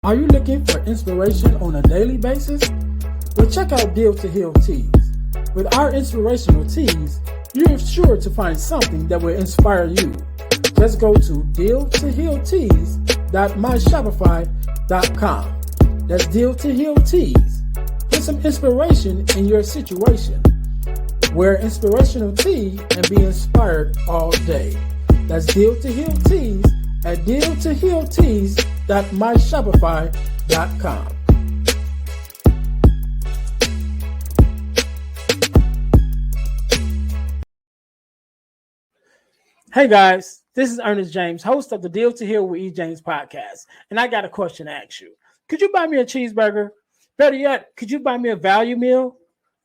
Are you looking for inspiration on a daily basis? Well, check out Deal to Heal Tees. With our inspirational tees, you're sure to find something that will inspire you. Just go to dealtohealtees.myshopify.com. That's Deal to Heal Tees. Get some inspiration in your situation. Wear inspirational tea and be inspired all day. That's Deal to Heal Tees at dealtohealtees.myshopify.com. Hey guys, this is Earnest James, host of the Deal to Heal with E. James podcast, and I got a question to ask you. Could you buy me a cheeseburger? Better yet, could you buy me a value meal?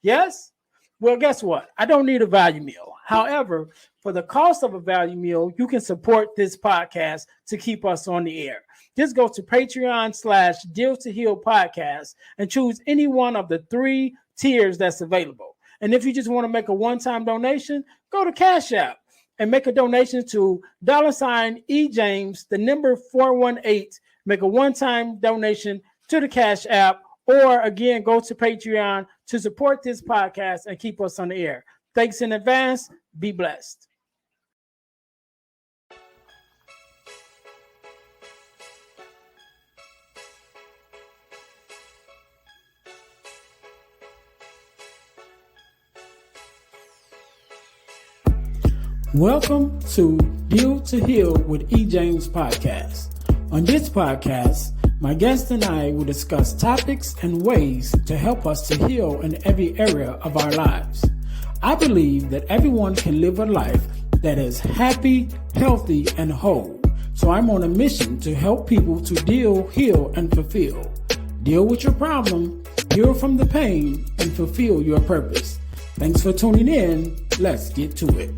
Yes? Well, guess what? I don't need a value meal. However, for the cost of a value meal, you can support this podcast to keep us on the air. Just go to Patreon/Deal to Heal podcast and choose any one of the 3 tiers that's available. And if you just want to make a one-time donation, go to Cash App and make a donation to $eJames, the number 418. Make a one-time donation to the Cash App, or again, go to Patreon to support this podcast and keep us on the air. Thanks in advance. Be blessed. Welcome to Deal to Heal with E. James podcast. On this podcast, my guest and I will discuss topics and ways to help us to heal in every area of our lives. I believe that everyone can live a life that is happy, healthy, and whole. So I'm on a mission to help people to deal, heal, and fulfill. Deal with your problem, heal from the pain, and fulfill your purpose. Thanks for tuning in. Let's get to it.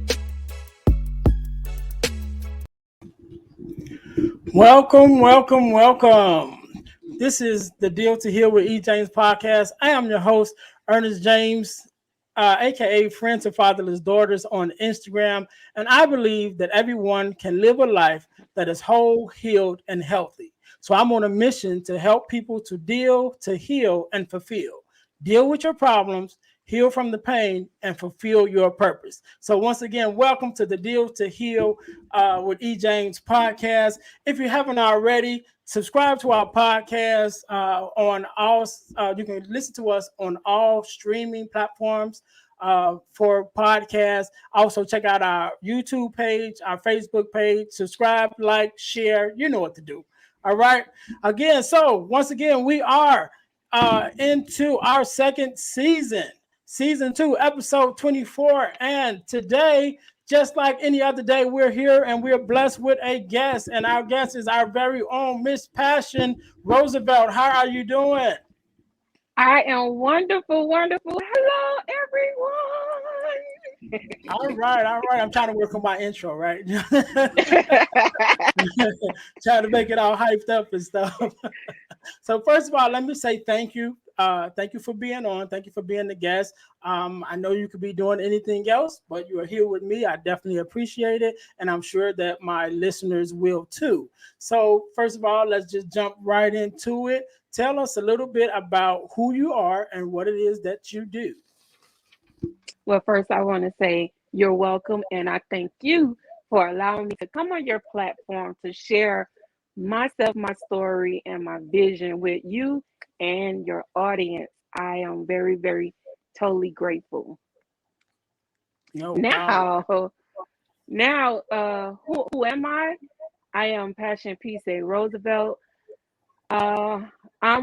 Welcome. This is the Deal to Heal with E. James podcast. I am your host, Earnest James, aka Friends of Fatherless Daughters on Instagram. And I believe that everyone can live a life that is whole, healed, and healthy. So I'm on a mission to help people to deal, to heal, and fulfill. Deal with your problems, heal from the pain, and fulfill your purpose. So once again, welcome to the Deal to Heal with E. James podcast. If you haven't already, subscribe to our podcast on all. You can listen to us on all streaming platforms for podcasts. Also, check out our YouTube page, our Facebook page. Subscribe, like, share. You know what to do. All right. Again, so once again, we are into our second season. Season 2, episode 24. And today, just like any other day, we're here and we're blessed with a guest. And our guest is our very own Miss Passion Roosevelt. How are you doing? I am wonderful. Hello, everyone. All right. I'm trying to work on my intro, right? Trying to make it all hyped up and stuff. So first of all, let me say thank you. Thank you for being on. Thank you for being the guest. I know you could be doing anything else, but you are here with me. I definitely appreciate it. And I'm sure that my listeners will too. So first of all, let's just jump right into it. Tell us a little bit about who you are and what it is that you do. Well, first, I want to say you're welcome. And I thank you for allowing me to come on your platform to share myself, my story, and my vision with you and your audience. I am very, very totally grateful. No, now, who am I? I am Passion Peace Roosevelt. I'm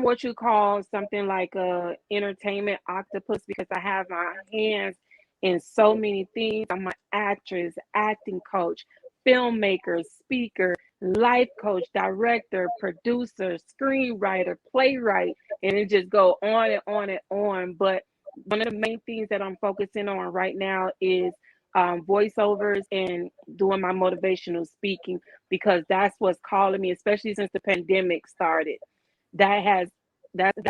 what you call something like a entertainment octopus because I have my hands in so many things. I'm an actress, acting coach, filmmaker, speaker, life coach, director, producer, screenwriter, playwright, and it just go on and on and on. But one of the main things that I'm focusing on right now is voiceovers and doing my motivational speaking, because that's what's calling me, especially since the pandemic started. That's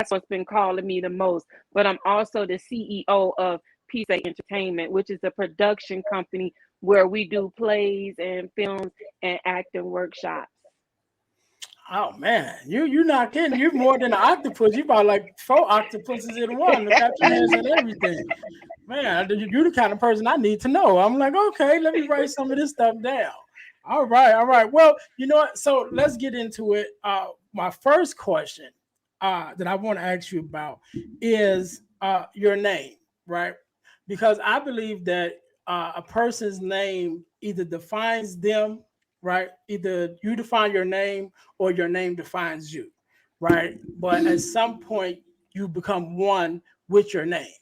what's been calling me the most. But I'm also the CEO of Peace Entertainment, which is a production company where we do plays and films and acting workshops. Oh man, you not kidding. You're more than an octopus. You about like 4 octopuses in one. Look at your hands and everything. Man, you're the kind of person I need to know. I'm like, okay, let me write some of this stuff down. All right, all right. Well, you know what? So let's get into it. My first question that I want to ask you about is your name, right? Because I believe that a person's name either defines them, right? Either you define your name or your name defines you, right? But at some point, you become one with your name,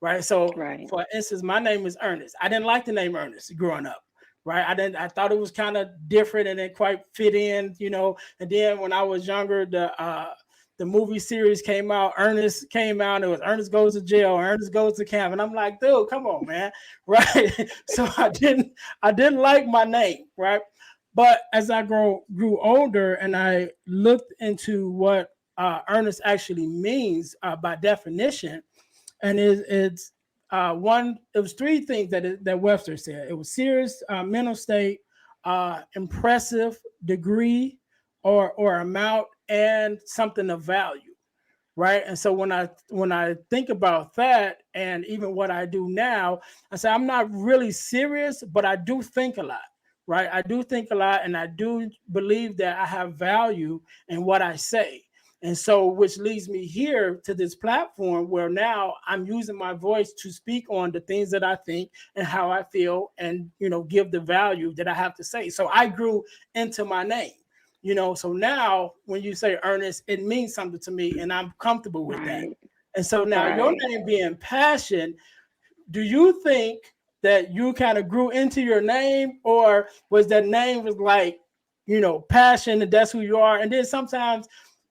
right? So, Right. for instance, my name is Ernest. I didn't like the name Ernest growing up, right? I didn't. I thought it was kind of different and it quite fit in, you know. And then when I was younger, the movie series came out. Ernest came out. It was Ernest Goes to Jail. Ernest Goes to Camp, and I'm like, dude, come on, man, right? So I didn't like my name, right? But as I grew older and I looked into what Ernest actually means by definition, and it's one. It was three things that Webster said. It was serious mental state, impressive degree or amount, and something of value, right? And so when I think about that, and even what I do now, I say I'm not really serious, but I do think a lot, right? I do think a lot, and I do believe that I have value in what I say. And so, which leads me here to this platform where now I'm using my voice to speak on the things that I think and how I feel, and give the value that I have to say. So I grew into my name. So now when you say Ernest, it means something to me and I'm comfortable with that. Right. And so now your Right. name being Passion, do you think that you kind of grew into your name, or was that name was like, passion, and that's who you are? And then sometimes,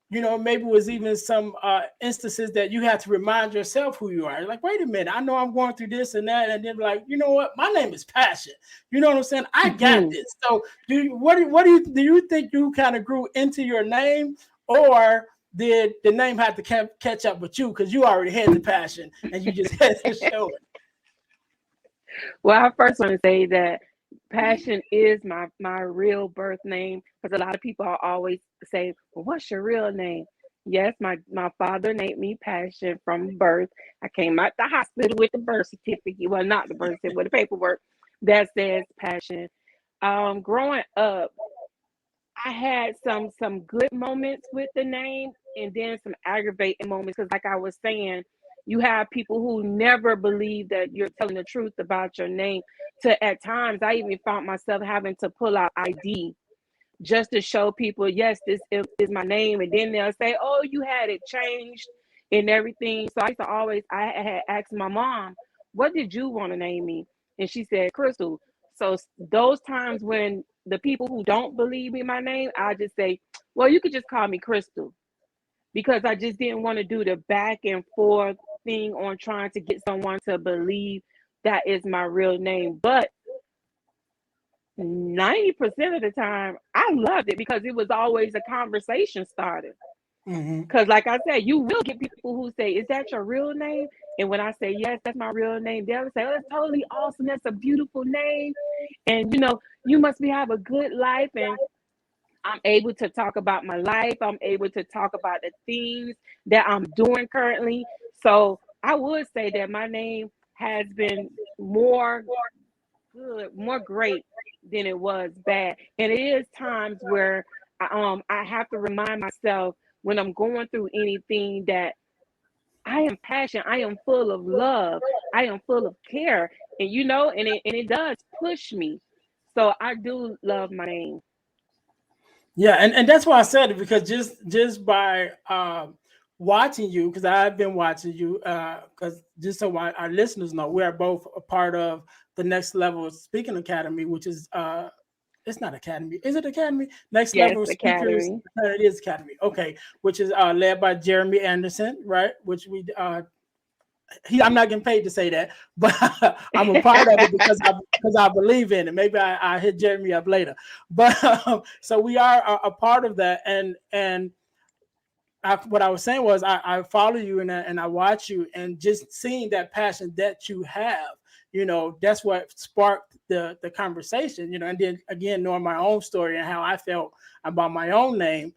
maybe it was even some instances that you had to remind yourself who you are. Like, wait a minute, I know I'm going through this and that, and then like, you know what, my name is Passion. You know what I'm saying? I got Mhm. this. So, do you think you kind of grew into your name, or did the name have to catch up with you because you already had the passion and you just had to show it? Well, I first want to say that Passion is my real birth name, because a lot of people always say, "Well, what's your real name?" Yes, my father named me Passion from birth. I came out the hospital with the birth certificate. Well, not the birth certificate, with the paperwork that says Passion. Growing up, I had some good moments with the name, and then some aggravating moments, because like I was saying, you have people who never believe that you're telling the truth about your name. To at times I even found myself having to pull out ID just to show people, yes, this is my name. And then they'll say, oh, you had it changed and everything. So I used to always, I had asked my mom, what did you want to name me? And she said, Crystal. So those times when the people who don't believe in my name, I just say, well, you could just call me Crystal, because I just didn't want to do the back and forth thing on trying to get someone to believe that is my real name. But 90% of the time, I loved it, because it was always a conversation starter. Mm-hmm. Because, like I said, you will get people who say, is that your real name? And when I say, yes, that's my real name, they'll say, oh, that's totally awesome. That's a beautiful name. And, you must be have a good life. And I'm able to talk about my life. I'm able to talk about the things that I'm doing currently. So I would say that my name has been more good, more great than it was bad. And it is times where I have to remind myself when I'm going through anything that I am passionate, I am full of love, I am full of care, and it does push me. So I do love my name. Yeah, and that's why I said it, because just by watching you, because I've been watching you, because just so our listeners know, we are both a part of the Next Level Speaking Academy, which is it's not academy, is it academy? Next Yes, Level Speakers, Academy. it is academy. Okay, which is led by Jeremy Anderson, right? Which I'm not getting paid to say that, but I'm a part of it because I believe in it. Maybe I hit Jeremy up later, but so we are a part of that. And what I was saying was I follow you and I watch you, and just seeing that passion that you have, that's what sparked the conversation, and then again knowing my own story and how I felt about my own name.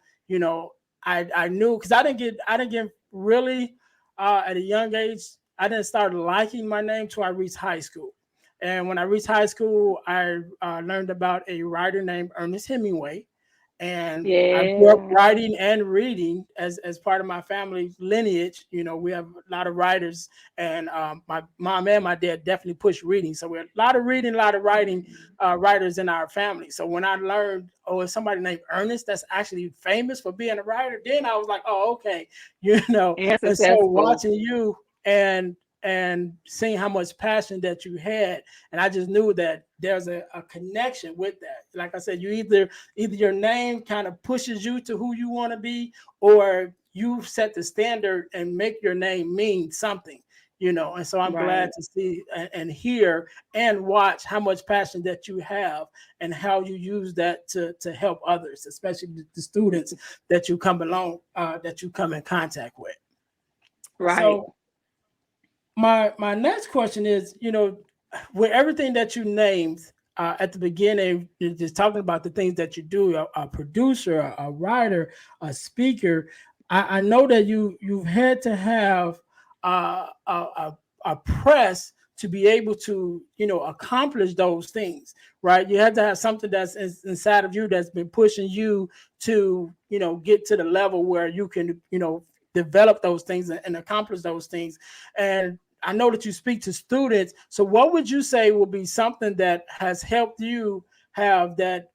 I knew, because I didn't get really at a young age. I didn't start liking my name till I reached high school. And when I reached high school, I learned about a writer named Ernest Hemingway, and I grew up Yeah. writing and reading as part of my family lineage. We have a lot of writers, and my mom and my dad definitely pushed reading. So we had a lot of reading, a lot of writing writers in our family. So when I learned, oh, it's somebody named Ernest that's actually famous for being a writer, then I was like, oh, okay, you know. And And so successful. watching you and seeing how much passion that you had, and I just knew that there's a connection with that. Like I said, you either your name kind of pushes you to who you want to be, or you set the standard and make your name mean something. And so I'm glad Right. to see and hear and watch how much passion that you have, and how you use that to help others, especially the students that you come along that you come in contact with. Right. So my next question is, with everything that you named at the beginning, you're just talking about the things that you do, a producer, a writer, a speaker. I know that you've had to have a press to be able to accomplish those things, right? You have to have something that's inside of you that's been pushing you to get to the level where you can develop those things and accomplish those things. And I know that you speak to students. So what would you say will be something that has helped you have that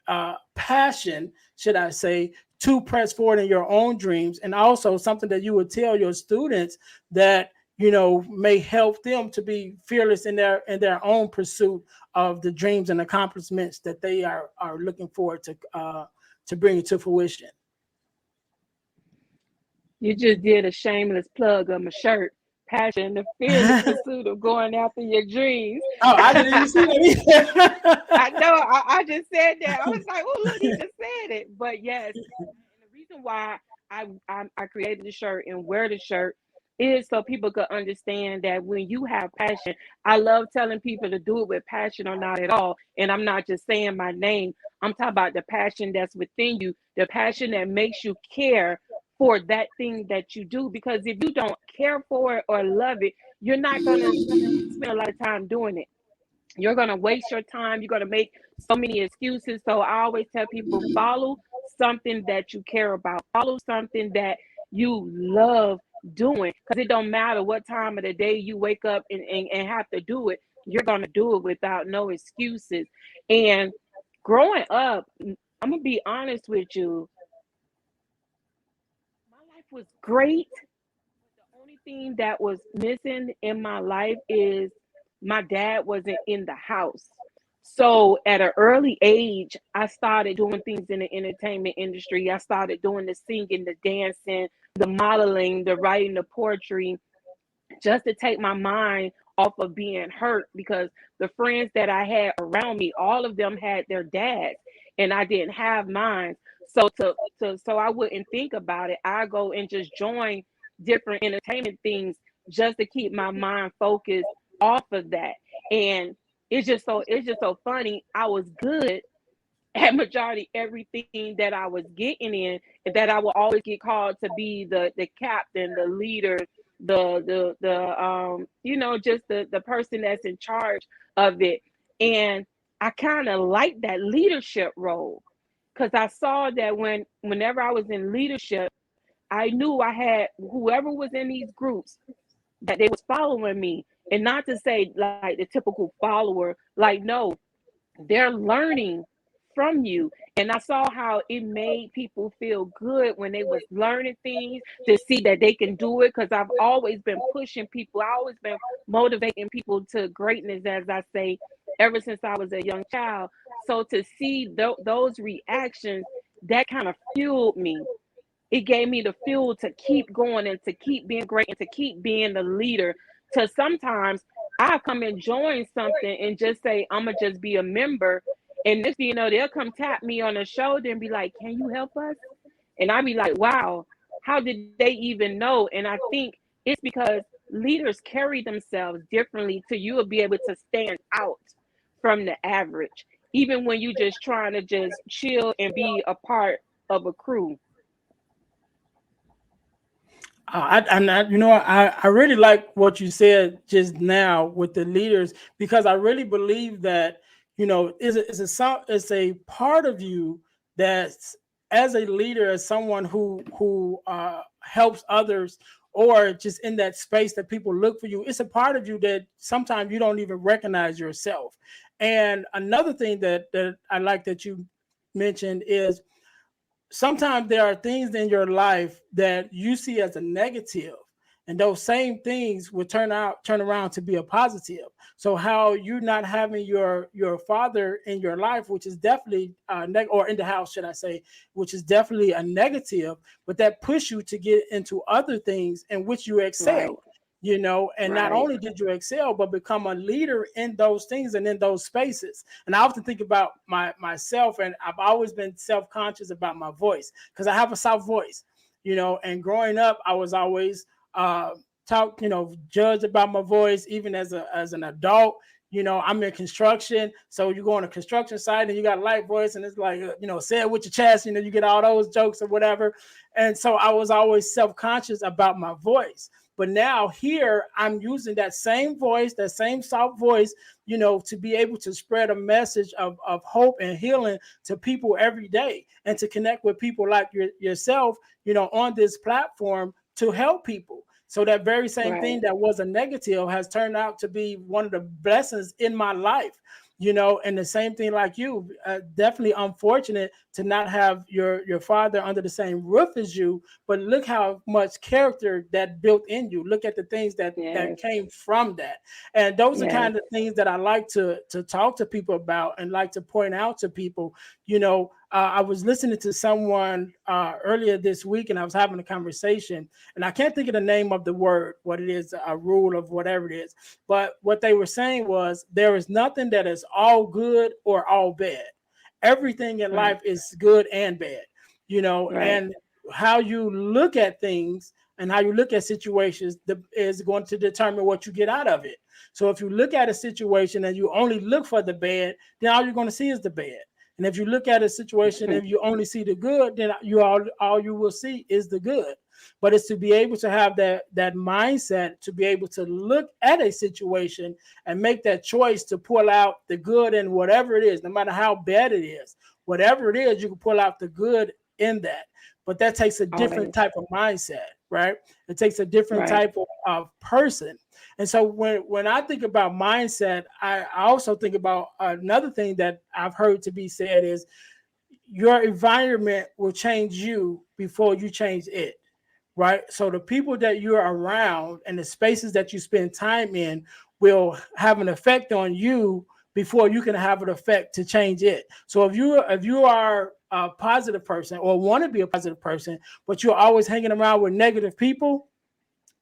passion, should I say, to press forward in your own dreams, and also something that you would tell your students that may help them to be fearless in their own pursuit of the dreams and accomplishments that they are looking forward to bring to fruition? You just did a shameless plug of my shirt. Passion, the fearless pursuit of going after your dreams. Oh, I didn't even see that. I know. I just said that. I was like, "Oh, look, he just said it." But yes, and the reason why I created the shirt and wear the shirt is so people could understand that when you have passion, I love telling people to do it with passion or not at all. And I'm not just saying my name. I'm talking about the passion that's within you, the passion that makes you care for that thing that you do. Because if you don't care for it or love it, you're not gonna spend a lot of time doing it. You're going to waste your time. You're going to make so many excuses. So I always tell people, follow something that you care about. Follow something that you love doing, because it don't matter what time of the day you wake up and have to do it. You're going to do it without no excuses. And growing up, I'm going to be honest with you, my life was great. The only thing that was missing in my life is my dad wasn't in the house. So at an early age, I started doing things in the entertainment industry. I started doing the singing, the dancing, the modeling, the writing, the poetry, just to take my mind off of being hurt, because the friends that I had around me, all of them had their dads and I didn't have mine. So so I wouldn't think about it. I go and just join different entertainment things just to keep my mind focused off of that. And it's just so funny. I was good at majority everything that I was getting in, and that I will always get called to be the captain, the leader, the just the person that's in charge of it. And I kind of like that leadership role, because I saw that whenever I was in leadership, I knew I had whoever was in these groups, that they was following me. And not to say like the typical follower, like, no, they're learning from you. And I saw how it made people feel good when they was learning things, to see that they can do it. Because I've always been pushing people, I always been motivating people to greatness, as I say, ever since I was a young child. So to see those reactions, that kind of fueled me. It gave me the fuel to keep going and to keep being great and to keep being the leader. To sometimes I come and join something and just say, I'm gonna just be a member. And this, they'll come tap me on the shoulder and be like, can you help us? And I'd be like, wow, how did they even know? And I think it's because leaders carry themselves differently, to you will be able to stand out from the average, even when you just trying to just chill and be a part of a crew. I really like what you said just now with the leaders, because I really believe that, it's a part of you that's, as a leader, as someone who helps others, or just in that space that people look for you. It's a part of you that sometimes you don't even recognize yourself. And another thing that I like that you mentioned is, sometimes there are things in your life that you see as a negative, and those same things will turn around to be a positive. So how you not having your father in your life, which is definitely or in the house, should I say, which is definitely a negative, but that push you to get into other things in which you Right. excel. And not Right. only did you excel, but become a leader in those things and in those spaces. And I often think about myself, and I've always been self-conscious about my voice, because I have a soft voice. And growing up, I was always judged about my voice, even as an adult. I'm in construction, so you go on a construction site and you got a light voice, and it's like, say it with your chest. You get all those jokes or whatever. And so I was always self-conscious about my voice. But now here, I'm using that same voice, that same soft voice, to be able to spread a message of hope and healing to people every day, and to connect with people like yourself, on this platform, to help people. So that very same Right. thing that was a negative has turned out to be one of the blessings in my life. And the same thing like you, definitely unfortunate to not have your father under the same roof as you, but look how much character that built in you. Look at the things that Yes. came from that. And those are Yes. kind of things that I like to talk to people about, and like to point out to people. I was listening to someone earlier this week, and I was having a conversation, and I can't think of the name of the word, what it is, a rule of whatever it is. But what they were saying was, there is nothing that is all good or all bad. Everything in Right. life is good and bad, Right. and how you look at things and how you look at situations is going to determine what you get out of it. So if you look at a situation and you only look for the bad, then all you're going to see is the bad. And if you look at a situation and you only see the good, then all you will see is the good. But it's to be able to have that mindset, to be able to look at a situation and make that choice to pull out the good in whatever it is, no matter how bad it is. Whatever it is, you can pull out the good in that. But that takes a different Always. type of mindset, right? It takes a different Right. type of person. And so when I think about mindset, I also think about another thing that I've heard to be said is, your environment will change you before you change it, right? So the people that you're around and the spaces that you spend time in will have an effect on you before you can have an effect to change it. So if you are a positive person, or want to be a positive person, but you're always hanging around with negative people,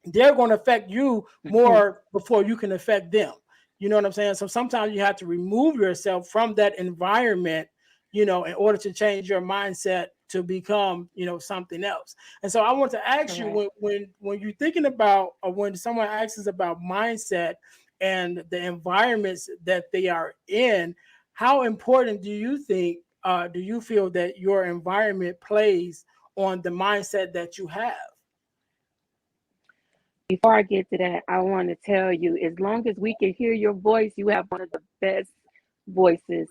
they're going to affect you more before you can affect them. You know what I'm saying? So sometimes you have to remove yourself from that environment, in order to change your mindset to become, something else. And so I want to ask you, Correct. when you're thinking about, or when someone asks us about mindset and the environments that they are in, how important do you feel that your environment plays on the mindset that you have? Before I get to that, I want to tell you, as long as we can hear your voice, you have one of the best voices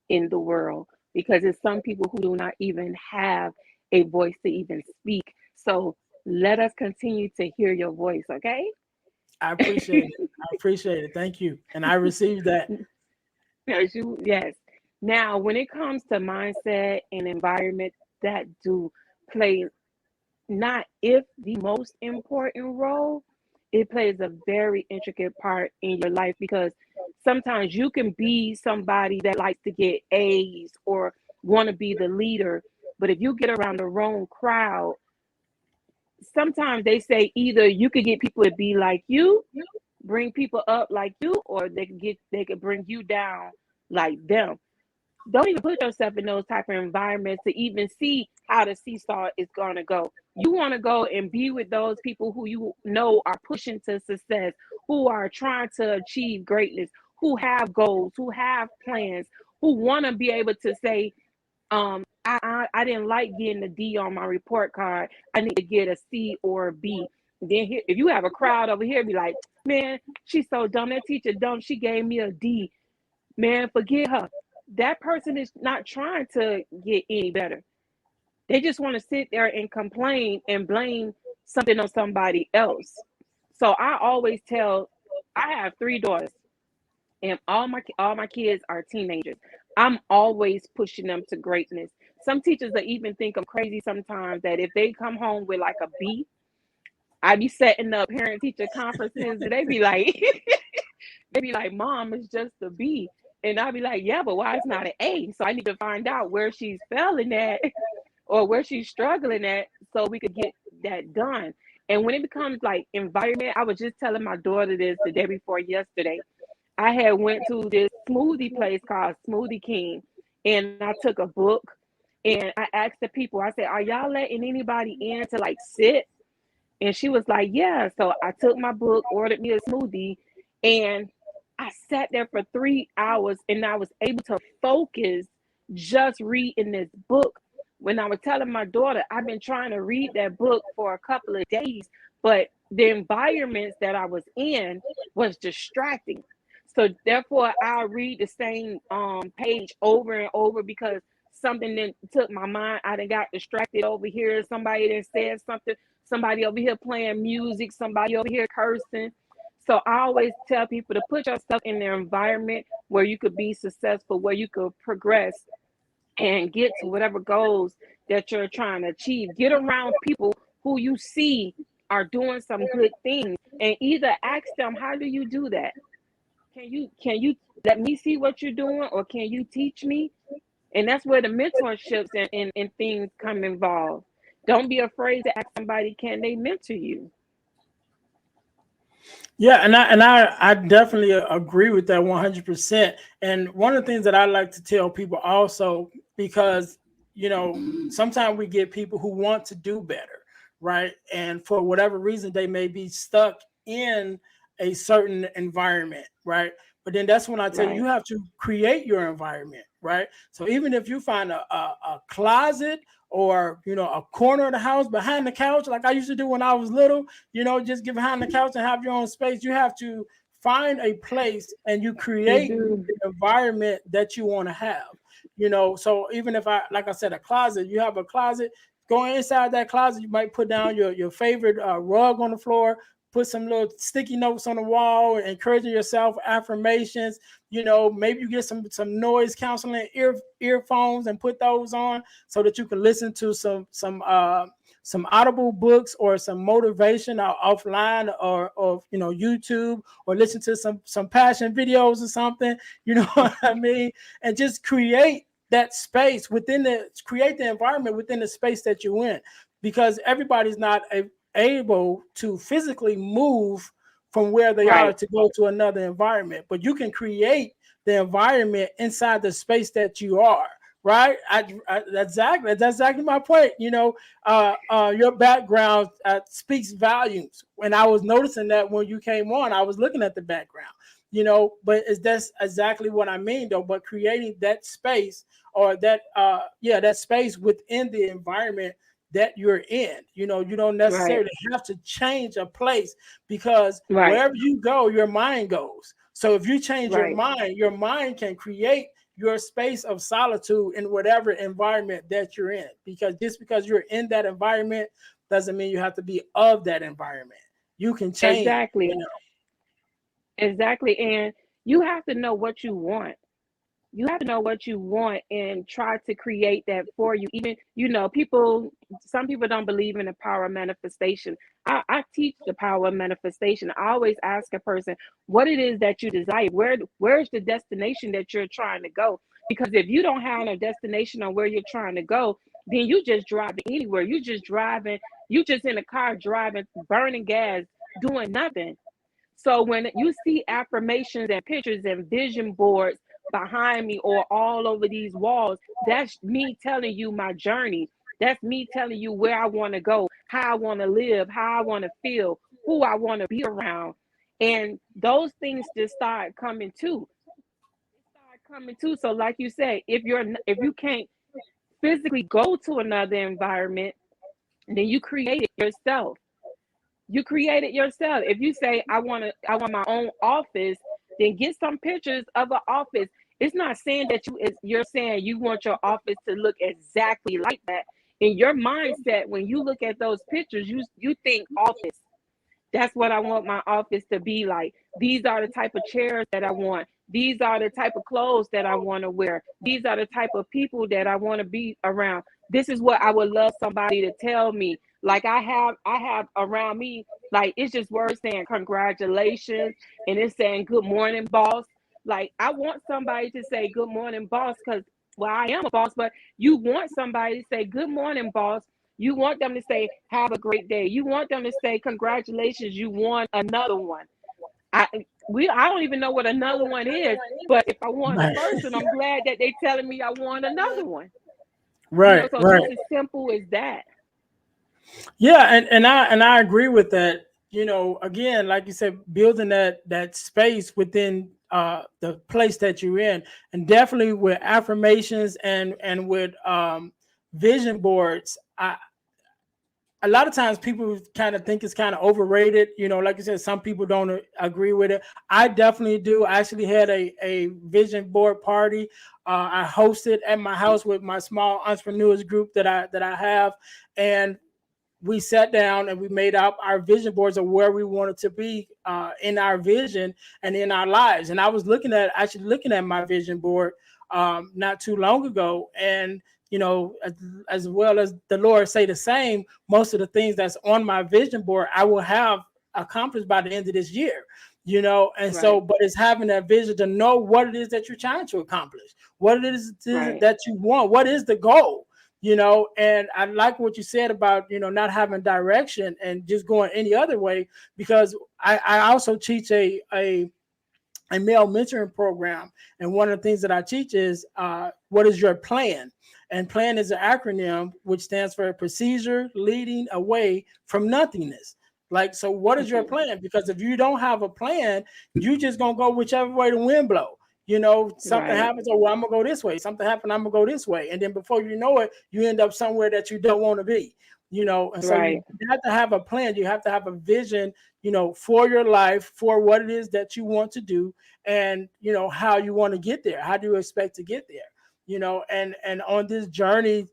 in the world, because it's some people who do not even have a voice to even speak. So let us continue to hear your voice, okay? I appreciate it. I appreciate it. Thank you. And I received that. Yes. Now, when it comes to mindset and environment, that do play, not if the most important role, it plays a very intricate part in your life, because sometimes you can be somebody that likes to get A's or want to be the leader, but if you get around the wrong crowd, sometimes they say either you could get people to be like you, bring people up like you, or they could bring you down like them. Don't even put yourself in those type of environments to even see how the seesaw is going to go. You want to go and be with those people who you know are pushing to success, who are trying to achieve greatness, who have goals, who have plans, who want to be able to say, I didn't like getting a D on my report card. I need to get a C or a B. Then here, if you have a crowd over here, be like, man, she's so dumb. That teacher dumb. She gave me a D. Man, forget her. That person is not trying to get any better. They just want to sit there and complain and blame something on somebody else. So I always tell, I have 3 daughters, and all my kids are teenagers. I'm always pushing them to greatness. Some teachers that even think I'm crazy sometimes that if they come home with like a B, I be setting up parent teacher conferences and they be like, they be like, Mom, it's just a B. And I'll be like, yeah, but why it's not an A? So I need to find out where she's failing at or where she's struggling at so we could get that done. And when it becomes like environment, I was just telling my daughter this the day before yesterday. I had went to this smoothie place called Smoothie King, and I took a book and I asked the people, I said, are y'all letting anybody in to like sit? And she was like, yeah. So I took my book, ordered me a smoothie, and I sat there for 3 hours and I was able to focus just reading this book. When I was telling my daughter, I've been trying to read that book for a couple of days, but the environments that I was in was distracting. So therefore, I'll read the same page over and over because something that took my mind. I done got distracted over here. Somebody that said something. Somebody over here playing music. Somebody over here cursing. So I always tell people to put yourself in their environment where you could be successful, where you could progress and get to whatever goals that you're trying to achieve. Get around people who you see are doing some good things, and either ask them, how do you do that? Can you let me see what you're doing, or can you teach me? And that's where the mentorships and things come involved. Don't be afraid to ask somebody, can they mentor you? Yeah, and I definitely agree with that 100%. And one of the things that I like to tell people also, because sometimes we get people who want to do better, right? And for whatever reason, they may be stuck in a certain environment, right? But then that's when I tell you, you Right, have to create your environment, right? So even if you find a closet or a corner of the house behind the couch, like I used to do when I was little, just get behind the couch and have your own space. You have to find a place and you you create do. the environment that you want to have. So even if like I said, a closet, you have a closet, go inside that closet, you might put down your favorite rug on the floor, put some little sticky notes on the wall, encouraging yourself, affirmations. Maybe you get some noise counseling earphones and put those on so that you can listen to some audible books or some motivation offline or YouTube, or listen to some passion videos or something. You know what I mean? And just create that space create the environment within the space that you're in, because everybody's not able to physically move from where they are Right, to go to another environment, but you can create the environment inside the space that you are. Right? That's exactly my point. Your background speaks volumes. When I was noticing that when you came on, I was looking at the background. But that's exactly what I mean, though. But creating that space, or that space within the environment that you're in. You don't right, necessarily have to change a place, because right, wherever you go, your mind goes. So if you change right. your mind can create your space of solitude in whatever environment that you're in. Because just because you're in that environment doesn't mean you have to be of that environment. You can change. Exactly. Exactly. And you have to know what you want. You have to know what you want and try to create that for you. Even, some people don't believe in the power of manifestation. I teach the power of manifestation. I always ask a person what it is that you desire. Where's the destination that you're trying to go? Because if you don't have a destination on where you're trying to go, then you just driving anywhere. You just in a car driving, burning gas, doing nothing. So when you see affirmations and pictures and vision boards behind me or all over these walls, that's me telling you my journey. That's me telling you where I want to go, how I want to live, how I want to feel, who I want to be around. And those things just start coming too. They start coming too. So like you say, if you can't physically go to another environment, then you create it yourself. You create it yourself. If you say I want my own office, then get some pictures of an office. It's not saying that you're saying you want your office to look exactly like that. In your mindset, when you look at those pictures, you think office. That's what I want my office to be like. These are the type of chairs that I want. These are the type of clothes that I want to wear. These are the type of people that I want to be around. This is what I would love somebody to tell me. Like I have around me, like it's just words saying congratulations and it's saying good morning, boss. Like I want somebody to say good morning, boss, because well, I am a boss, but you want somebody to say good morning, boss. You want them to say, have a great day. You want them to say, congratulations, you won another one. I don't even know what another one is, but if I won the Right. first one, I'm glad that they telling me I won another one. Right. So Right. just as simple as that. Yeah, and I agree with that. Again, like you said, building that space within the place that you're in, and definitely with affirmations and with vision boards. A lot of times people kind of think it's kind of overrated. Like you said, some people don't agree with it. I definitely do. I actually had a vision board party. I hosted at my house with my small entrepreneurs group that I have, and we sat down and we made up our vision boards of where we wanted to be in our vision and in our lives. And I was looking at my vision board not too long ago, and as well as the Lord say the same, most of the things that's on my vision board I will have accomplished by the end of this year. And so, Right, but it's having that vision to know what it is that you're trying to accomplish, what it is right, that you want, what is the goal. And I like what you said about not having direction and just going any other way, because I also teach a male mentoring program, and one of the things that I teach is what is your plan. And plan is an acronym which stands for procedure leading away from nothingness. Like, so what is your mm-hmm. plan? Because if you don't have a plan, you just gonna go whichever way the wind blow. Something Right, happens, oh well, I'm gonna go this way. Something happened, I'm gonna go this way. And then before you know it, you end up somewhere that you don't want to be. And so you right, have to have a plan. You have to have a vision, for your life, for what it is that you want to do, and how you want to get there. How do you expect to get there? And on this journey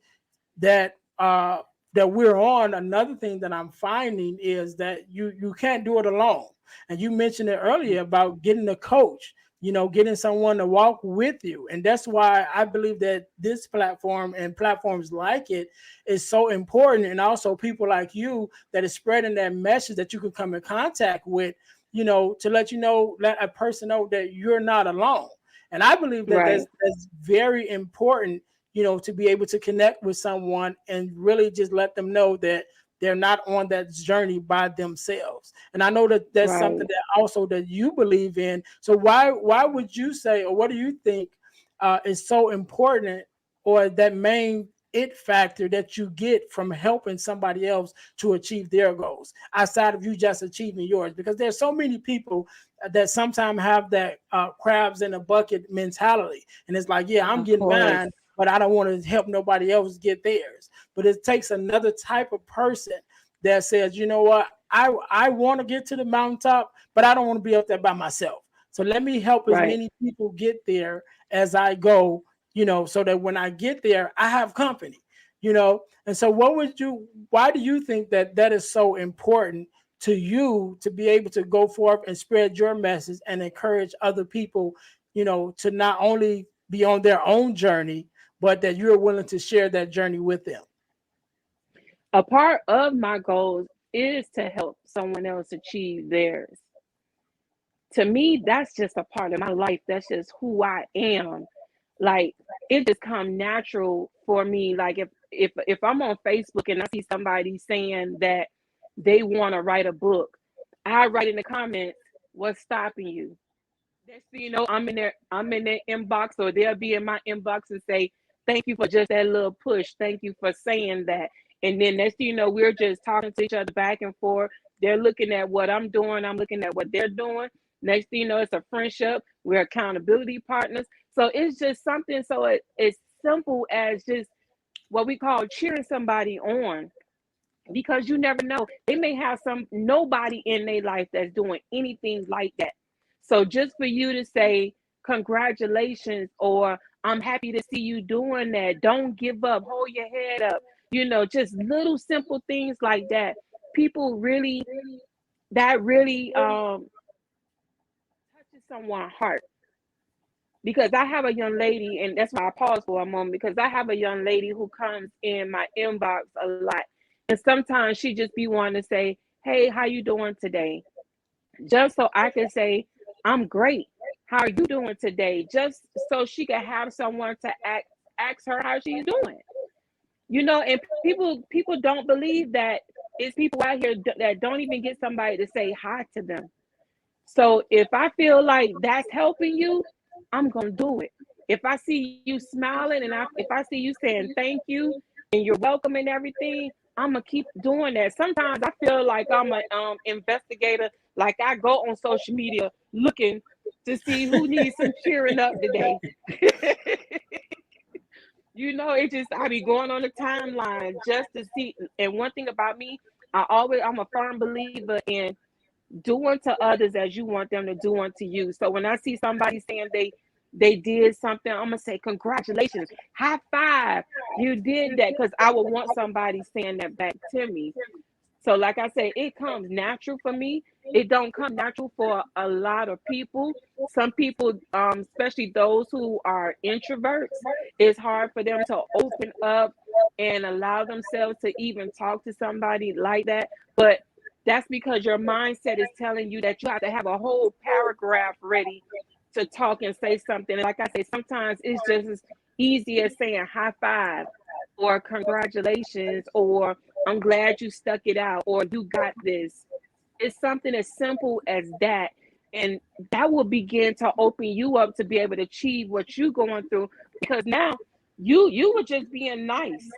that that we're on, another thing that I'm finding is that you can't do it alone. And you mentioned it earlier about getting a coach, getting someone to walk with you. And that's why I believe that this platform and platforms like it is so important. And also people like you that is spreading that message that you can come in contact with, to let a person know that you're not alone. And I believe that right, that's very important, to be able to connect with someone and really just let them know that they're not on that journey by themselves. And I know that that's something right. that also that you believe in. So why would you say, or what do you think is so important, or that main it factor that you get from helping somebody else to achieve their goals outside of you just achieving yours? Because there's so many people that sometimes have that crabs in a bucket mentality, and it's like, yeah, I'm Of getting course. mine, but I don't want to help nobody else get theirs. But it takes another type of person that says, you know what, I want to get to the mountaintop, but I don't want to be up there by myself. So let me help as Right. many people get there as I go, so that when I get there, I have company. And so why do you think that that is so important to you, to be able to go forth and spread your message and encourage other people, to not only be on their own journey, but that you're willing to share that journey with them? A part of my goals is to help someone else achieve theirs. To me, that's just a part of my life. That's just who I am. Like it just come natural for me. Like if I'm on Facebook and I see somebody saying that they want to write a book, I write in the comments, what's stopping you? Next thing you know, I'm in their inbox, or they'll be in my inbox and say, thank you for just that little push. Thank you for saying that. And then next thing you know, we're just talking to each other back and forth. They're looking at what I'm doing. I'm looking at what they're doing. Next thing you know, it's a friendship. We're accountability partners. So it's just something it's simple as just what we call cheering somebody on. because you never know. They may have nobody in their life that's doing anything like that. So just for you to say congratulations, or I'm happy to see you doing that, don't give up, hold your head up, just little simple things like that. People really, that really touches someone's heart. Because I have a young lady, and that's why I pause for a moment, because I have a young lady who comes in my inbox a lot. And sometimes she just be wanting to say, hey, how you doing today? Just so I can say, I'm great. How are you doing today? Just so she can have someone to ask her how she's doing. And people don't believe that it's people out here that don't even get somebody to say hi to them. So if I feel like that's helping you, I'm gonna do it. If I see you smiling, and if I see you saying thank you and you're welcome and everything, I'm gonna keep doing that. Sometimes I feel like I'm a investigator. Like I go on social media looking to see who needs some cheering up today. I be going on the timeline just to see. And one thing about me, I'm a firm believer in do unto others as you want them to do unto you. So when I see somebody saying they did something, I'm gonna say congratulations, high five, you did that, because I would want somebody saying that back to me. So like I say, it comes natural for me. It don't come natural for a lot of people. Some people, especially those who are introverts, it's hard for them to open up and allow themselves to even talk to somebody like that. But that's because your mindset is telling you that you have to have a whole paragraph ready to talk and say something. And like I say, sometimes it's just as easy as saying high five, or congratulations, or I'm glad you stuck it out, or you got this. It's something as simple as that. And that will begin to open you up to be able to achieve what you're going through. Because now you were just being nice.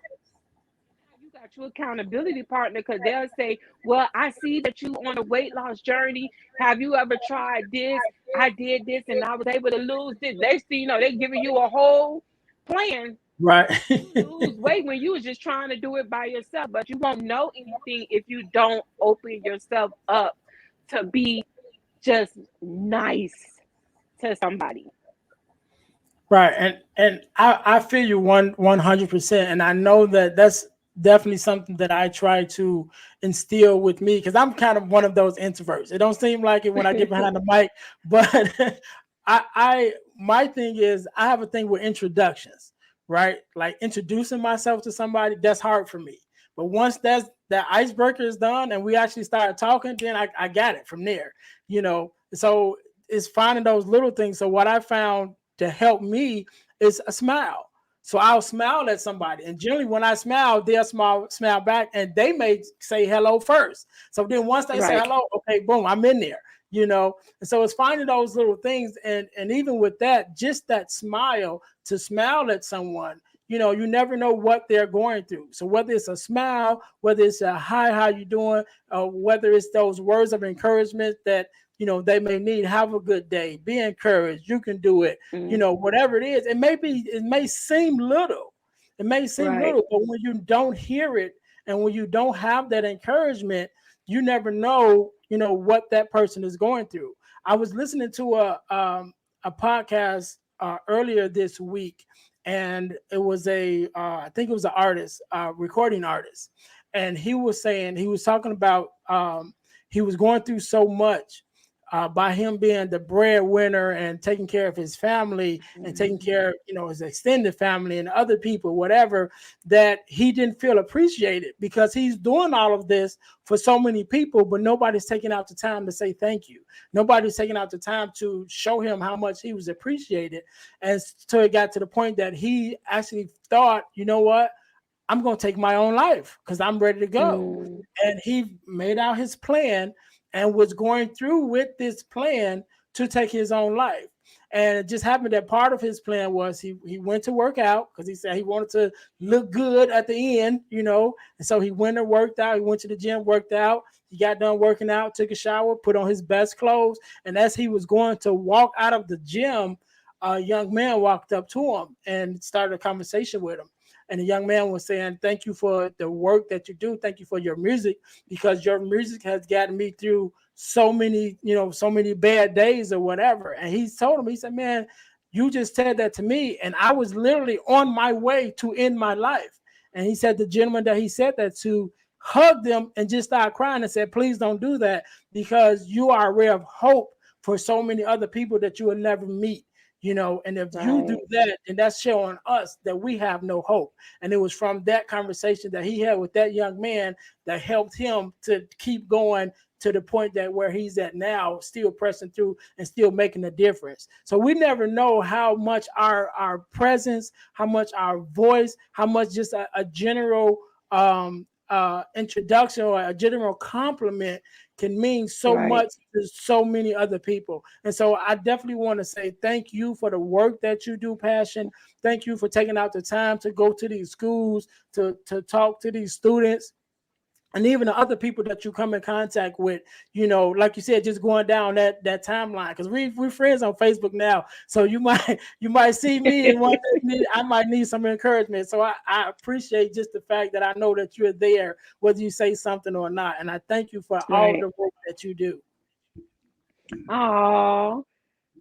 You got your accountability partner, because they'll say, well, I see that you on a weight loss journey. Have you ever tried this? I did this and I was able to lose this. Next thing you know, they're giving you a whole plan Right. to lose weight when you was just trying to do it by yourself. But you won't know anything if you don't open yourself up to be just nice to somebody. Right, and I feel you 100%, and I know that that's definitely something that I try to instill with me, because I'm kind of one of those introverts. It don't seem like it when I get behind the mic, but I my thing is I have a thing with introductions, right? Like introducing myself to somebody, that's hard for me. But once that icebreaker is done and we actually start talking, then I got it from there, So it's finding those little things. So what I found to help me is a smile. So I'll smile at somebody, and generally when I smile, they'll smile back, and they may say hello first. So then once they say Right. hello, okay, boom, I'm in there. And so it's finding those little things, and even with that, just that smile, to smile at someone. You never know what they're going through. So whether it's a smile, whether it's a hi, how you doing, whether it's those words of encouragement that they may need, have a good day, be encouraged, you can do it, Mm, whatever it is. It may seem little, right. but when you don't hear it, and when you don't have that encouragement, you never know, what that person is going through. I was listening to a podcast earlier this week, and it was I think it was an artist, recording artist, and he was talking about, he was going through so much, by him being the breadwinner and taking care of his family and taking Mm, care of his extended family and other people, whatever, that he didn't feel appreciated, because he's doing all of this for so many people, but nobody's taking out the time to say thank you. Nobody's taking out the time to show him how much he was appreciated. And so it got to the point that he actually thought, you know what, I'm going to take my own life because I'm ready to go. mm, And he made out his plan and was going through with this plan to take his own life. And it just happened that part of his plan was he went to work out, because he said he wanted to look good at the end. And so he went and worked out. He went to the gym, worked out. He got done working out, took a shower, put on his best clothes. And as he was going to walk out of the gym, a young man walked up to him and started a conversation with him. And the young man was saying, thank you for the work that you do. Thank you for your music, because your music has gotten me through so many, so many bad days or whatever. And he told him, he said, man, you just said that to me, and I was literally on my way to end my life. And he said the gentleman that he said that to hugged them and just started crying and said, please don't do that, because you are a ray of hope for so many other people that you will never meet. And if you do Right. that, then that's showing us that we have no hope. And it was from that conversation that he had with that young man that helped him to keep going to the point that where he's at now, still pressing through and still making a difference. So we never know how much our presence, how much our voice, how much just a general introduction or a general compliment can mean so Right. much to so many other people. And so I definitely want to say thank you for the work that you do, Passion. Thank you for taking out the time to go to these schools, to talk to these students, and even the other people that you come in contact with, like you said, just going down that timeline, because we're friends on Facebook now. So you might see me and I might need some encouragement. So I appreciate just the fact that I know that you're there, whether you say something or not. And I thank you for all Right. the work that you do. Oh,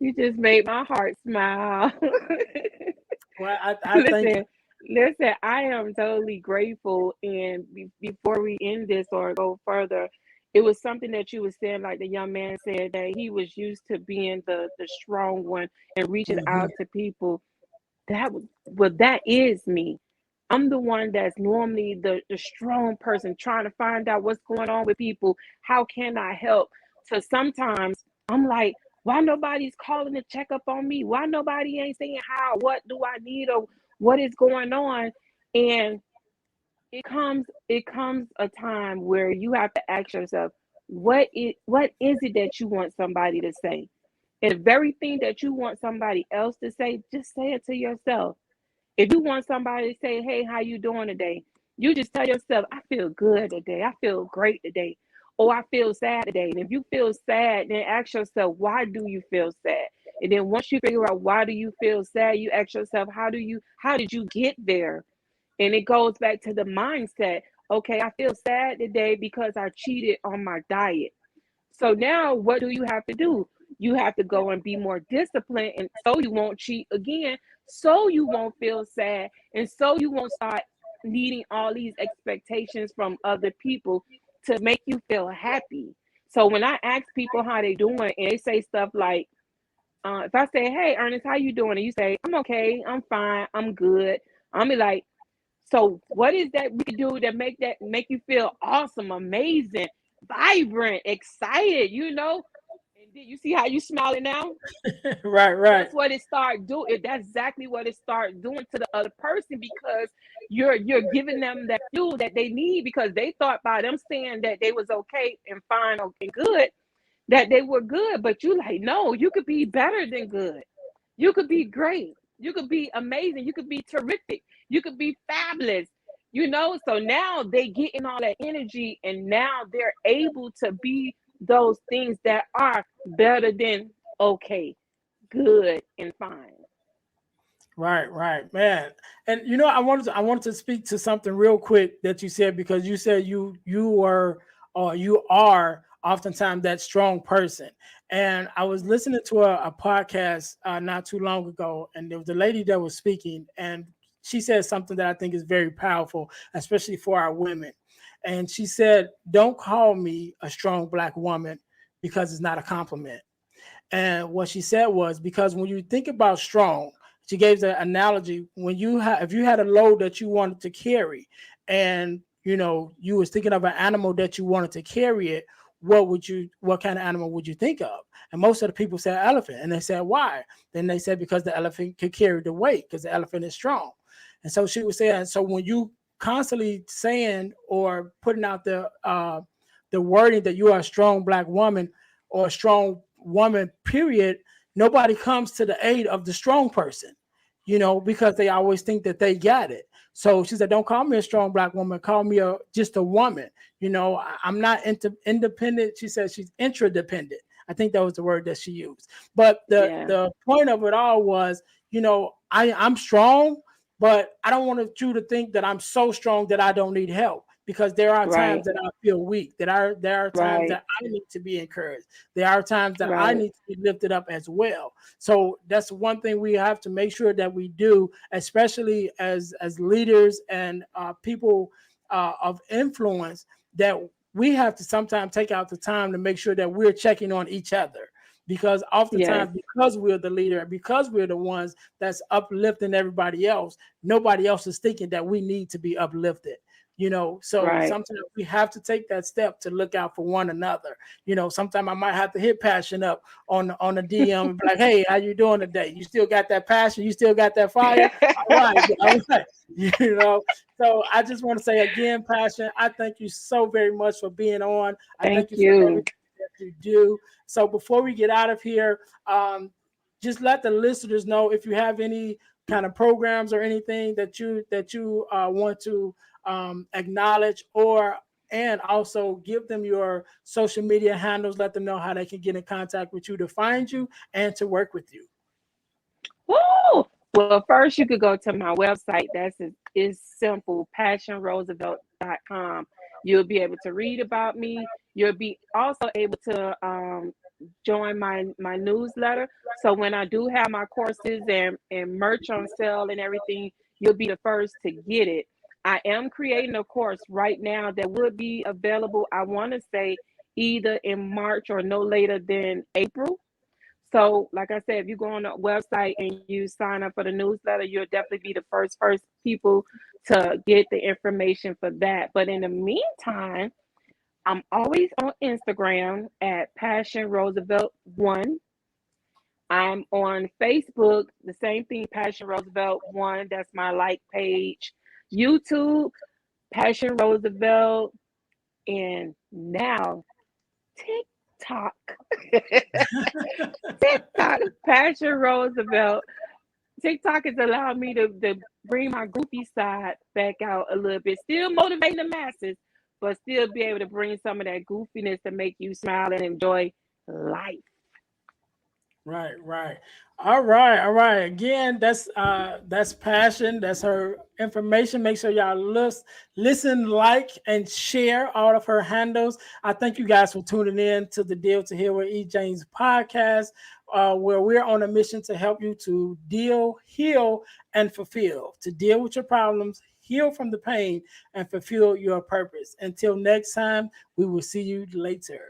you just made my heart smile. Well, I thank you. Listen, listen, I am totally grateful. And before we end this or go further, it was something that you were saying, like the young man said, that he was used to being the strong one and reaching Mhm. out to people. That is me. I'm the one that's normally the strong person trying to find out what's going on with people. How can I help? So sometimes I'm like, why nobody's calling to check up on me? Why nobody ain't saying how, what do I need, or what is going on? And it comes a time where you have to ask yourself, what is it that you want somebody to say? And the very thing that you want somebody else to say, just say it to yourself. If you want somebody to say, hey, how you doing today? You just tell yourself, I feel good today. I feel great today. Or I feel sad today. And if you feel sad, then ask yourself, why do you feel sad? And then once you figure out why do you feel sad, you ask yourself, how did you get there? And it goes back to the mindset. Okay, I feel sad today because I cheated on my diet. So now what do you have to do? You have to go and be more disciplined, and so you won't cheat again, so you won't feel sad, and so you won't start needing all these expectations from other people to make you feel happy. So when I ask people how they doing and they say stuff like, if I say, hey Ernest, how you doing? And you say, I'm okay, I'm fine, I'm good. I'm be like, so what is that we can do that make you feel awesome, amazing, vibrant, excited, And then you see how you smiling now? Right, right. That's what it start doing. That's exactly what it start doing to the other person, because you're giving them that fuel that they need, because they thought by them saying that they was okay and fine and good, that they were good. But you like, no, you could be better than good. You could be great. You could be amazing. You could be terrific. You could be fabulous. So now they get in all that energy, and now they're able to be those things that are better than okay, good, and fine. Right, right, man. And I wanted to speak to something real quick that you said, because you said you were, or you are oftentimes that strong person. And I was listening to a podcast not too long ago, and there was a lady that was speaking, and she said something that I think is very powerful, especially for our women. And she said, "Don't call me a strong black woman, because it's not a compliment." And what she said was, because when you think about strong, she gave the analogy, when if you had a load that you wanted to carry, and you was thinking of an animal that you wanted to carry it, what kind of animal would you think of? And most of the people said elephant, and they said why? Then they said because the elephant could carry the weight, because the elephant is strong. And so she was saying, so when you constantly saying or putting out the wording that you are a strong black woman or a strong woman, period, nobody comes to the aid of the strong person, because they always think that they got it. So she said, don't call me a strong black woman, call me just a woman. I'm not independent. She said she's intradependent. I think that was the word that she used. But the Yeah. the point of it all was, I'm strong, but I don't want you to think that I'm so strong that I don't need help, because there are times that I feel weak, there are times that I need to be encouraged. There are times that I need to be lifted up as well. So that's one thing we have to make sure that we do, especially as leaders and people of influence, that we have to sometimes take out the time to make sure that we're checking on each other. Because oftentimes, because we're the leader, because we're the ones that's uplifting everybody else, nobody else is thinking that we need to be uplifted. So sometimes we have to take that step to look out for one another. Sometimes I might have to hit Passion up on the DM and be like, hey, how you doing today? You still got that passion? You still got that fire? All right. So I just want to say again, Passion, I thank you so very much for being on. I thank you for everything that you do. So before we get out of here, just let the listeners know if you have any kind of programs or anything that you want to acknowledge, and also give them your social media handles. Let them know how they can get in contact with you to find you and to work with you. Woo! Well, first you could go to my website. It's simple, passionroosevelt.com. You'll be able to read about me. You'll be also able to join my newsletter. So when I do have my courses and merch on sale and everything, you'll be the first to get it. I am creating a course right now that would be available, I want to say, either in March or no later than April. So like I said, if you go on the website and you sign up for the newsletter, you'll definitely be the first people to get the information for that. But in the meantime, I'm always on Instagram at Passion Roosevelt 1. I'm on Facebook, the same thing, Passion Roosevelt 1. That's my like page. YouTube, Passion Roosevelt, and now TikTok. TikTok, Passion Roosevelt. TikTok has allowed me to bring my goofy side back out a little bit. Still motivating the masses, but still be able to bring some of that goofiness to make you smile and enjoy life. Right. All right. Again, that's Passion. That's her information. Make sure y'all listen, like, and share all of her handles. I thank you guys for tuning in to the Deal to Heal with E. James podcast, where we're on a mission to help you to deal, heal, and fulfill. To deal with your problems, heal from the pain, and fulfill your purpose. Until next time, we will see you later.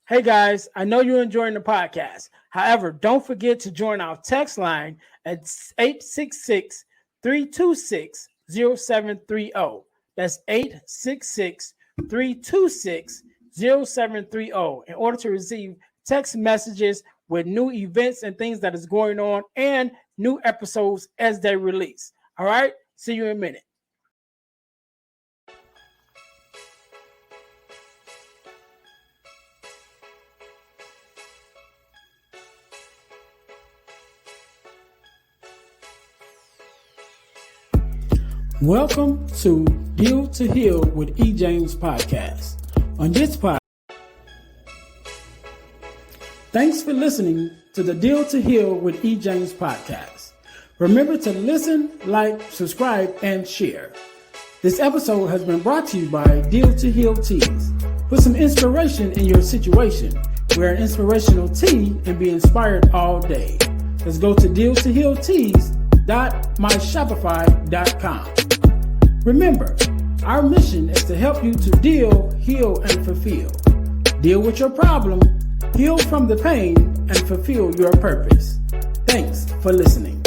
Hey guys, I know you're enjoying the podcast. However, don't forget to join our text line at 866-326-0730. That's 866-326-0730 in order to receive text messages with new events and things that is going on and new episodes as they release. All right, see you in a minute. Welcome to Deal to Heal with E. James podcast. On this podcast, thanks for listening to the Deal to Heal with E. James podcast. Remember to listen, like, subscribe, and share. This episode has been brought to you by Deal to Heal Teas. Put some inspiration in your situation. Wear an inspirational tea and be inspired all day. Let's go to dealtohealteas.myshopify.com. Remember, our mission is to help you to deal, heal, and fulfill. Deal with your problem, heal from the pain, and fulfill your purpose. Thanks for listening.